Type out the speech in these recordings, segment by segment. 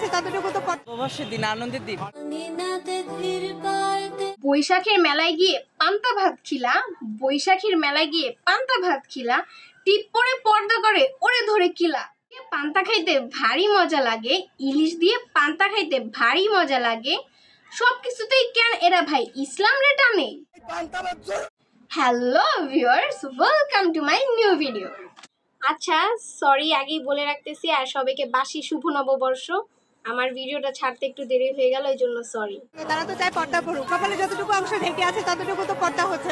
আছে ততটুকু তো অবশ্যই দিন, আনন্দের দিন। বৈশাখের মেলায় গিয়ে পান্তা ভাত খিলা, বৈশাখীর মেলায় গিয়ে পান্তা ভাত খিলা, টিপ পরে পর্দা করে ওরে ধরে কিলা। পান্তা খাইতে ভারী মজা লাগে, ইলিশ দিয়ে পান্তা খাইতে ভারী মজা লাগে, সবকিছুতেই কেন এরা ভাই ইসলাম রে টানে। Hello viewers, welcome to my new video. আচ্ছা সরি, আগেই বলে রাখতেছি, আর সবাইকে বাসি শুভ নববর্ষ। আমার ভিডিওটা ছাড়তে একটু দেরি হয়ে গেল, এই জন্য সরি। তারা তো চায় পর্দা পড়ুক, কপালে যতটুকু অংশ ঢেকে আছে ততটুকু তো পর্দা হচ্ছে।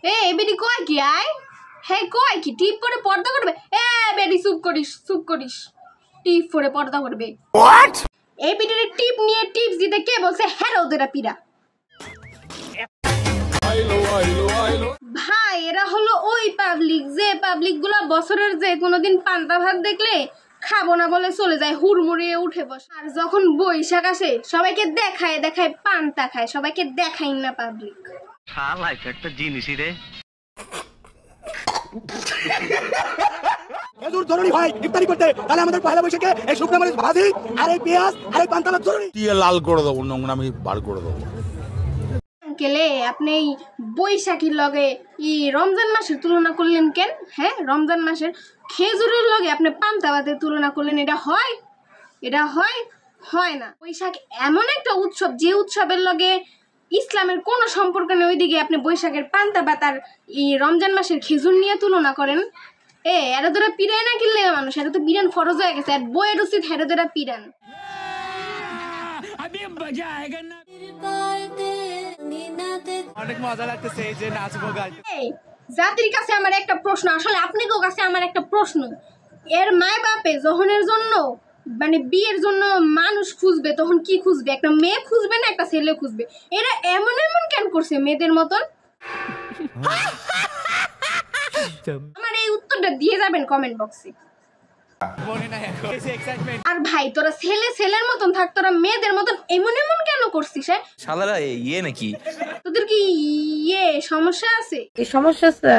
এ বেডি কয় কি আয়? হ্যাঁ কয় কি টিপ পরে পর্দা করবে? এ বেডি চুপ করিস, টিপ পরে পর্দা করবে। হোয়াট? এই পিটারে টিপ নিয়ে টিপস দিতে কে বলছে হ্যাঁ ওদেরা পিরা? ভাই এরা হলো ওই পাবলিক, যে পাবলিক গুলা বছরের যে কোনোদিন পান্তা ভাত দেখলে খাবো না বলে চলে যায়, হুড়মুড়িয়ে উঠে বসে। আর যখন বৈশাখ আসে সবাইকে দেখায় পান্তা খায়, সবাইকে দেখাই না পাবলিক। একটা জিনিসই রে খেজুর জরুরি হয় ইফতারি করতে, তাহলে আমাদের পয়লা বৈশাখে এই শুকনো মরিচ ভাজি আর এই পেঁয়াজ আর এই পান্তা ভাত জরুরি। লাল করে দেবো, নোংরামি বার করে দেবো। আঙ্কেলে আপনি বৈশাখীর লগে রমজান মাসের তুলনা করলেন কেন? হ্যাঁ, রমজান মাসের খেজুরের লগে আপনি পান্তা ভাতের তুলনা করলেন, এটা হয়? এটা হয় না। বৈশাখ এমন একটা উৎসব, যে উৎসবের লগে ইসলামের কোনো সম্পর্ক নেই, ওইদিকে আপনি বৈশাখের পান্তা ভাত আর রমজান মাসের খেজুর নিয়ে তুলনা করেন। এরা ধরে পিড়ায় না কিনলে মানুষ, এটা তো পিড়ান ফরজ হয়ে গেছে, আর বইয়ের উচিত হেরে ধরে পিড়ান। অনেক মজা লাগতেছে এই যে নাচবো গাইতে। জাতির কাছে আমার একটা প্রশ্ন, আসলে আপনাদের কাছে আমার একটা প্রশ্ন, এর মায় বাপে যখনের জন্য মানে বিয়ের জন্য মানুষ খুঁজবে, তখন কি খুঁজবে? একটা মেয়ে খুঁজবে না একটা ছেলে খুঁজবে? এরা এমন কেন করছে মেয়েদের মতন? আমার এই উত্তরটা দিয়ে যাবেন কমেন্ট বক্সে। আর ভাই তোরা ছেলের মতন থাক, তোরা মেয়েদের মতন এমন কেন করছিস? শালারা ইয়ে নাকি তোদের কি সমস্যা আছে? এই সমস্যা আছে,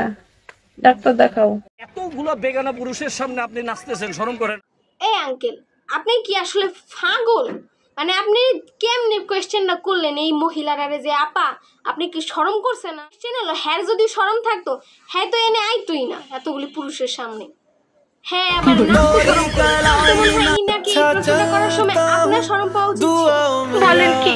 ডাক্তার দেখাও। এতগুলো বেগানা পুরুষের সামনে আপনি নাচতেছেন, শরম করেন? এই আঙ্কেল, আপনি কি আসলে পাগল? মানে আপনি কেমনে কোয়েশ্চেনটা করলেন এই মহিলারারে যে আপা আপনি কি শরম করছে না? কোয়েশ্চেন হলো হ্যাঁ, যদি শরম থাকতো হ্যাঁ তো এনে আইতোই না এতগুলি পুরুষের সামনে। হ্যাঁ আবার নাকি প্রশ্ন করার সময় আপনার শরম পাওয়া উচিত। বলেন কি?